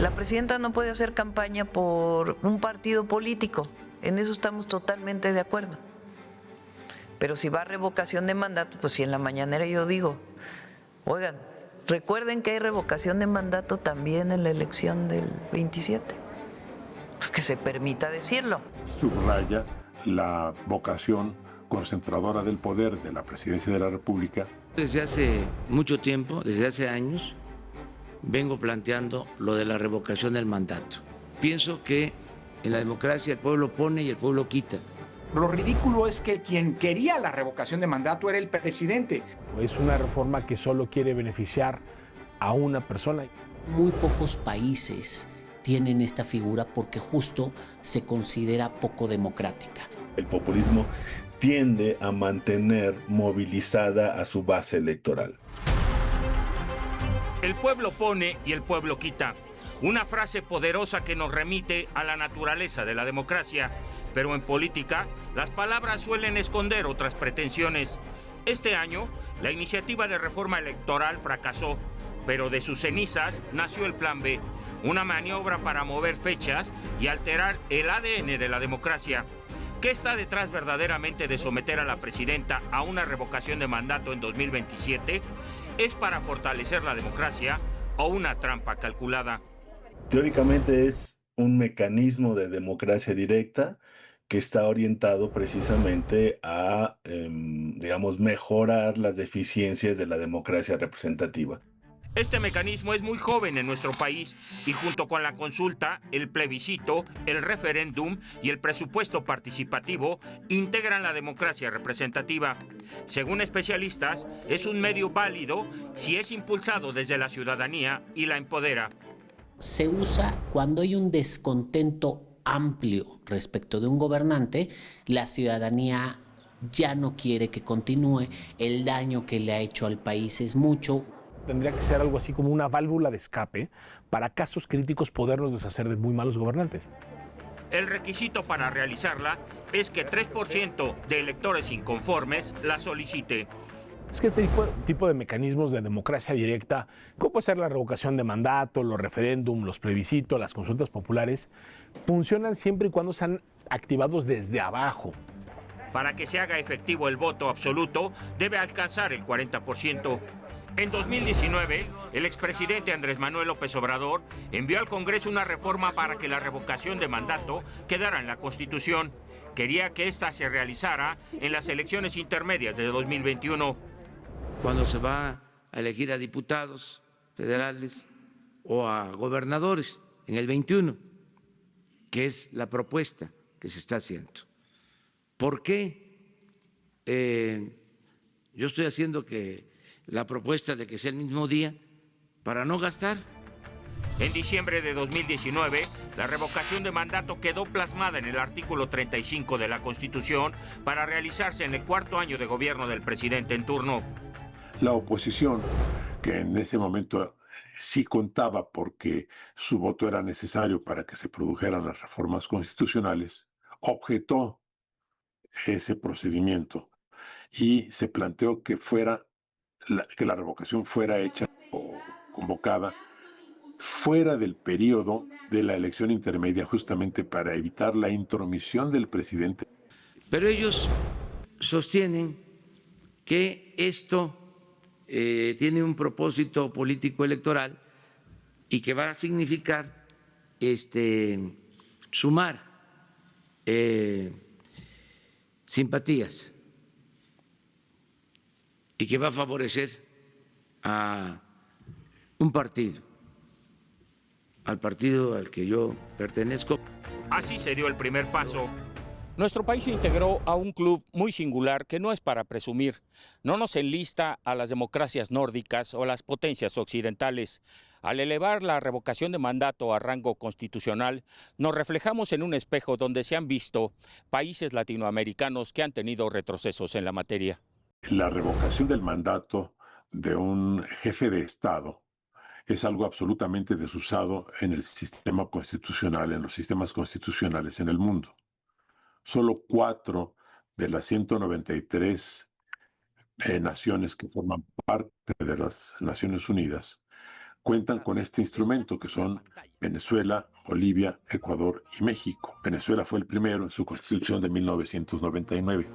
La presidenta no puede hacer campaña por un partido político, en eso estamos totalmente de acuerdo. Pero si va a revocación de mandato, pues si en la mañanera yo digo, oigan, recuerden que hay revocación de mandato también en la elección del 27. Pues que se permita decirlo. Subraya la vocación concentradora del poder de la presidencia de la República. Desde hace mucho tiempo, desde hace años, vengo planteando lo de la revocación del mandato. Pienso que en la democracia el pueblo pone y el pueblo quita. Lo ridículo es que quien quería la revocación de mandato era el presidente. Es una reforma que solo quiere beneficiar a una persona. Muy pocos países tienen esta figura porque justo se considera poco democrática. El populismo tiende a mantener movilizada a su base electoral. El pueblo pone y el pueblo quita. Una frase poderosa que nos remite a la naturaleza de la democracia. Pero en política, las palabras suelen esconder otras pretensiones. Este año, la iniciativa de reforma electoral fracasó, pero de sus cenizas nació el Plan B, una maniobra para mover fechas y alterar el ADN de la democracia. ¿Qué está detrás verdaderamente de someter a la presidenta a una revocación de mandato en 2027? ¿Es para fortalecer la democracia o una trampa calculada? Teóricamente es un mecanismo de democracia directa que está orientado precisamente a, digamos, mejorar las deficiencias de la democracia representativa. Este mecanismo es muy joven en nuestro país y junto con la consulta, el plebiscito, el referéndum y el presupuesto participativo integran la democracia representativa. Según especialistas, es un medio válido si es impulsado desde la ciudadanía y la empodera. Se usa cuando hay un descontento amplio respecto de un gobernante, la ciudadanía ya no quiere que continúe, el daño que le ha hecho al país es mucho. Tendría que ser algo así como una válvula de escape para casos críticos podernos deshacer de muy malos gobernantes. El requisito para realizarla es que 3% de electores inconformes la solicite. Es que este tipo de mecanismos de democracia directa, como puede ser la revocación de mandato, los referéndums, los plebiscitos, las consultas populares, funcionan siempre y cuando sean activados desde abajo. Para que se haga efectivo el voto absoluto, debe alcanzar el 40%. En 2019, el expresidente Andrés Manuel López Obrador envió al Congreso una reforma para que la revocación de mandato quedara en la Constitución. Quería que esta se realizara en las elecciones intermedias de 2021. Cuando se va a elegir a diputados federales o a gobernadores en el 21, que es la propuesta que se está haciendo. ¿Por qué yo estoy haciendo la propuesta de que sea el mismo día para no gastar? En diciembre de 2019, la revocación de mandato quedó plasmada en el artículo 35 de la Constitución para realizarse en el cuarto año de gobierno del presidente en turno. La oposición, que en ese momento sí contaba porque su voto era necesario para que se produjeran las reformas constitucionales, objetó ese procedimiento y se planteó que la revocación fuera hecha o convocada fuera del periodo de la elección intermedia, justamente para evitar la intromisión del presidente. Pero ellos sostienen que esto tiene un propósito político electoral y que va a significar sumar simpatías y que va a favorecer a un partido, al partido al que yo pertenezco. Así se dio el primer paso. Nuestro país se integró a un club muy singular que no es para presumir. No nos enlista a las democracias nórdicas o a las potencias occidentales. Al elevar la revocación de mandato a rango constitucional, nos reflejamos en un espejo donde se han visto países latinoamericanos que han tenido retrocesos en la materia. La revocación del mandato de un jefe de Estado es algo absolutamente desusado en el sistema constitucional, en los sistemas constitucionales en el mundo. Solo 4 de las 193 naciones que forman parte de las Naciones Unidas cuentan con este instrumento que son Venezuela, Bolivia, Ecuador y México. Venezuela fue el primero en su constitución de 1999.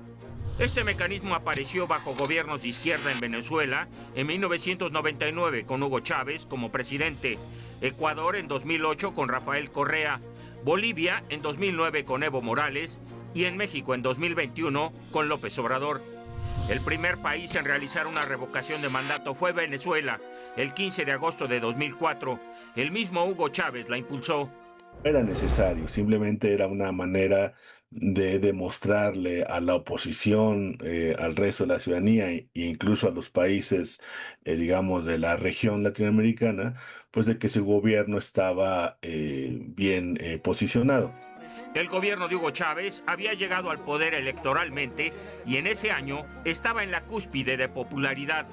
Este mecanismo apareció bajo gobiernos de izquierda en Venezuela en 1999 con Hugo Chávez como presidente, Ecuador en 2008 con Rafael Correa, Bolivia en 2009 con Evo Morales y en México en 2021 con López Obrador. El primer país en realizar una revocación de mandato fue Venezuela, el 15 de agosto de 2004. El mismo Hugo Chávez la impulsó. Era necesario, simplemente era una manera de demostrarle a la oposición, al resto de la ciudadanía e incluso a los países, digamos, de la región latinoamericana, pues de que su gobierno estaba bien posicionado. El gobierno de Hugo Chávez había llegado al poder electoralmente y en ese año estaba en la cúspide de popularidad.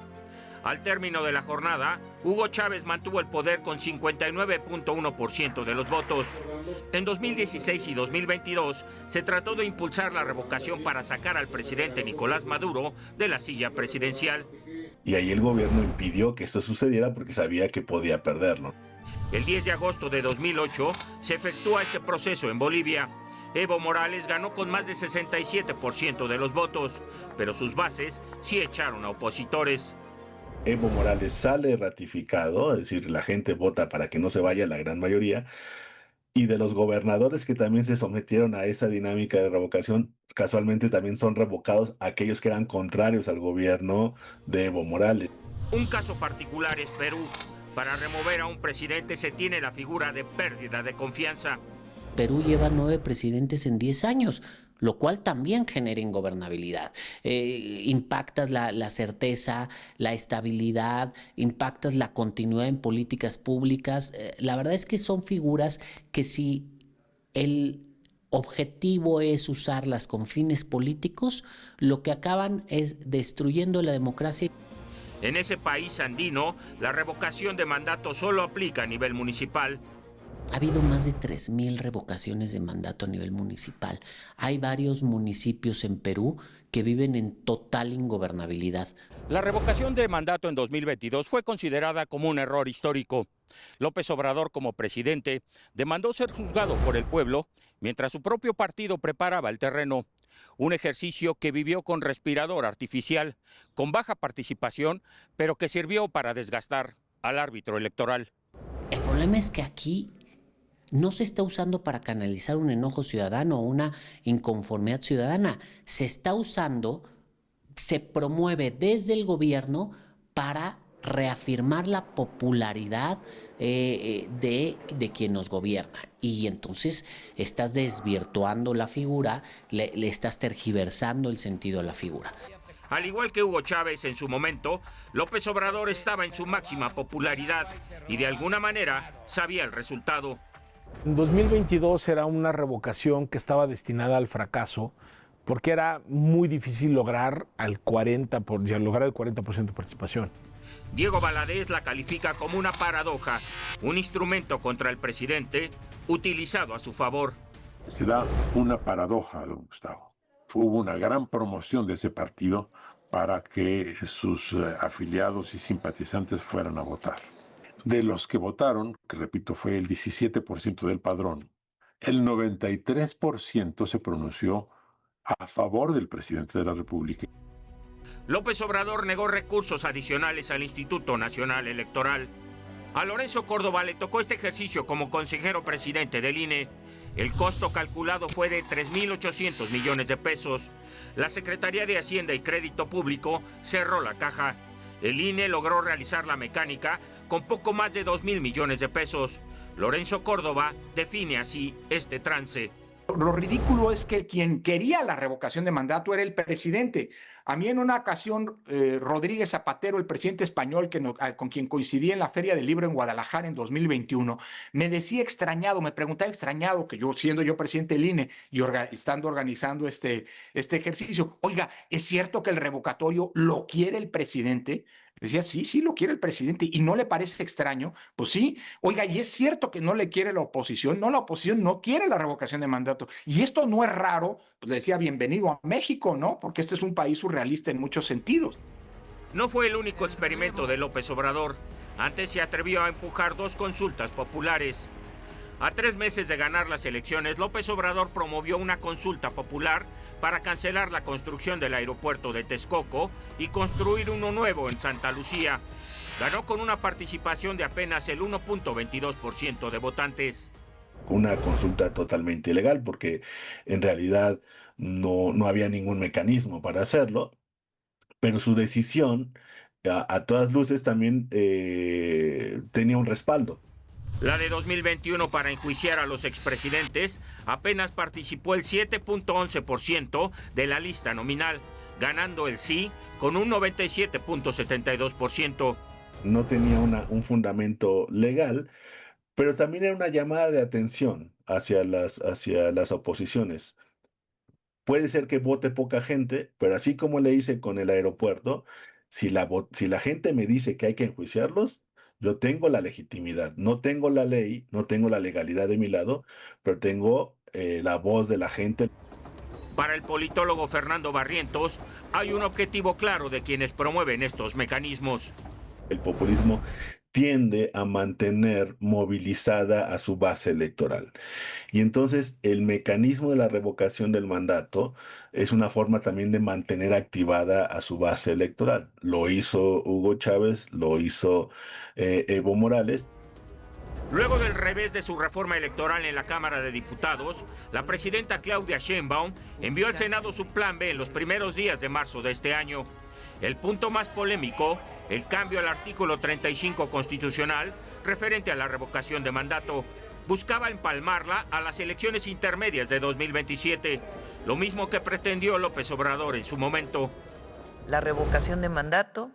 Al término de la jornada, Hugo Chávez mantuvo el poder con 59.1% de los votos. En 2016 y 2022 se trató de impulsar la revocación para sacar al presidente Nicolás Maduro de la silla presidencial. Y ahí el gobierno impidió que esto sucediera porque sabía que podía perderlo. El 10 de agosto de 2008 se efectúa este proceso en Bolivia. Evo Morales ganó con más de 67% de los votos, pero sus bases sí echaron a opositores. Evo Morales sale ratificado, es decir, la gente vota para que no se vaya la gran mayoría, y de los gobernadores que también se sometieron a esa dinámica de revocación, casualmente también son revocados aquellos que eran contrarios al gobierno de Evo Morales. Un caso particular es Perú. Para remover a un presidente se tiene la figura de pérdida de confianza. Perú lleva 9 presidentes en 10 años, lo cual también genera ingobernabilidad. Impactas la certeza, la estabilidad, impactas la continuidad en políticas públicas. La verdad es que son figuras que si el objetivo es usarlas con fines políticos, lo que acaban es destruyendo la democracia. En ese país andino, la revocación de mandato solo aplica a nivel municipal. Ha habido más de 3,000 revocaciones de mandato a nivel municipal. Hay varios municipios en Perú que viven en total ingobernabilidad. La revocación de mandato en 2022 fue considerada como un error histórico. López Obrador, como presidente, demandó ser juzgado por el pueblo mientras su propio partido preparaba el terreno. Un ejercicio que vivió con respirador artificial, con baja participación, pero que sirvió para desgastar al árbitro electoral. El problema es que aquí no se está usando para canalizar un enojo ciudadano o una inconformidad ciudadana. Se está usando, se promueve desde el gobierno para reafirmar la popularidad de quien nos gobierna. Y entonces estás desvirtuando la figura, le estás tergiversando el sentido de la figura. Al igual que Hugo Chávez en su momento, López Obrador estaba en su máxima popularidad y de alguna manera sabía el resultado. En 2022 era una revocación que estaba destinada al fracaso porque era muy difícil lograr el 40% de participación. Diego Valadez la califica como una paradoja, un instrumento contra el presidente utilizado a su favor. Se da una paradoja, don Gustavo. Hubo una gran promoción de ese partido para que sus afiliados y simpatizantes fueran a votar. De los que votaron, que repito fue el 17% del padrón, el 93% se pronunció a favor del presidente de la República. López Obrador negó recursos adicionales al Instituto Nacional Electoral. A Lorenzo Córdoba le tocó este ejercicio como consejero presidente del INE. El costo calculado fue de 3.800 millones de pesos. La Secretaría de Hacienda y Crédito Público cerró la caja. El INE logró realizar la mecánica con poco más de 2.000 millones de pesos. Lorenzo Córdoba define así este trance. Lo ridículo es que quien quería la revocación de mandato era el presidente. A mí en una ocasión, Rodríguez Zapatero, el presidente español con quien coincidí en la Feria del Libro en Guadalajara en 2021, me decía extrañado, me preguntaba extrañado, que yo siendo yo presidente del INE y estando organizando este ejercicio, oiga, ¿es cierto que el revocatorio lo quiere el presidente? Decía, sí, lo quiere el presidente. ¿Y no le parece extraño? Pues sí. Oiga, ¿y es cierto que no le quiere la oposición? No, la oposición no quiere la revocación de mandato. Y esto no es raro. Pues le decía, bienvenido a México, ¿no? Porque este es un país surrealista en muchos sentidos. No fue el único experimento de López Obrador. Antes se atrevió a empujar 2 consultas populares. A 3 meses de ganar las elecciones, López Obrador promovió una consulta popular para cancelar la construcción del aeropuerto de Texcoco y construir uno nuevo en Santa Lucía. Ganó con una participación de apenas el 1.22% de votantes. Una consulta totalmente ilegal porque en realidad no había ningún mecanismo para hacerlo, pero su decisión a todas luces también tenía un respaldo. La de 2021 para enjuiciar a los expresidentes apenas participó el 7.11% de la lista nominal, ganando el sí con un 97.72%. No tenía un fundamento legal, pero también era una llamada de atención hacia las oposiciones. Puede ser que vote poca gente, pero así como le hice con el aeropuerto, si la gente me dice que hay que enjuiciarlos, yo tengo la legitimidad, no tengo la ley, no tengo la legalidad de mi lado, pero tengo la voz de la gente. Para el politólogo Fernando Barrientos, hay un objetivo claro de quienes promueven estos mecanismos. El populismo tiende a mantener movilizada a su base electoral. Y entonces el mecanismo de la revocación del mandato es una forma también de mantener activada a su base electoral. Lo hizo Hugo Chávez, lo hizo Evo Morales. Luego del revés de su reforma electoral en la Cámara de Diputados, la presidenta Claudia Sheinbaum envió al Senado su plan B en los primeros días de marzo de este año. El punto más polémico, el cambio al artículo 35 constitucional referente a la revocación de mandato. Buscaba empalmarla a las elecciones intermedias de 2027, lo mismo que pretendió López Obrador en su momento. La revocación de mandato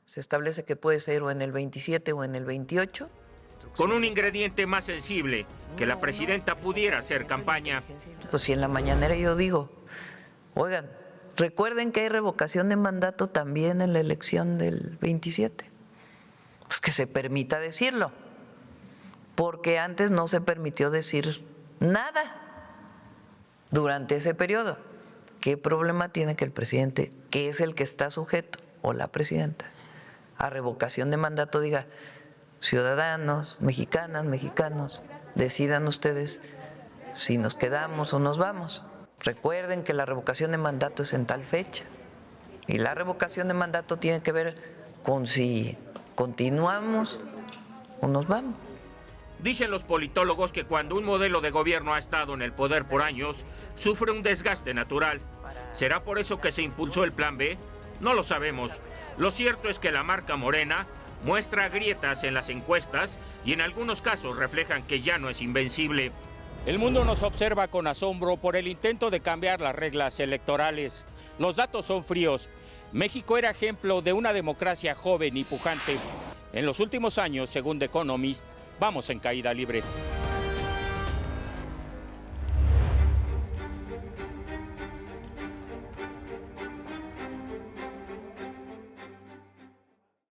se establece que puede ser o en el 27 o en el 28. Con un ingrediente más sensible, que la presidenta pudiera hacer campaña. Pues si en la mañanera yo digo, oigan, recuerden que hay revocación de mandato también en la elección del 27. Pues que se permita decirlo, porque antes no se permitió decir nada durante ese periodo. ¿Qué problema tiene que el presidente, que es el que está sujeto, o la presidenta, a revocación de mandato, diga, ciudadanos, mexicanas, mexicanos, decidan ustedes si nos quedamos o nos vamos? Recuerden que la revocación de mandato es en tal fecha. Y la revocación de mandato tiene que ver con si continuamos o nos vamos. Dicen los politólogos que cuando un modelo de gobierno ha estado en el poder por años, sufre un desgaste natural. ¿Será por eso que se impulsó el Plan B? No lo sabemos. Lo cierto es que la marca Morena muestra grietas en las encuestas y en algunos casos reflejan que ya no es invencible. El mundo nos observa con asombro por el intento de cambiar las reglas electorales. Los datos son fríos. México era ejemplo de una democracia joven y pujante. En los últimos años, según The Economist, vamos en caída libre.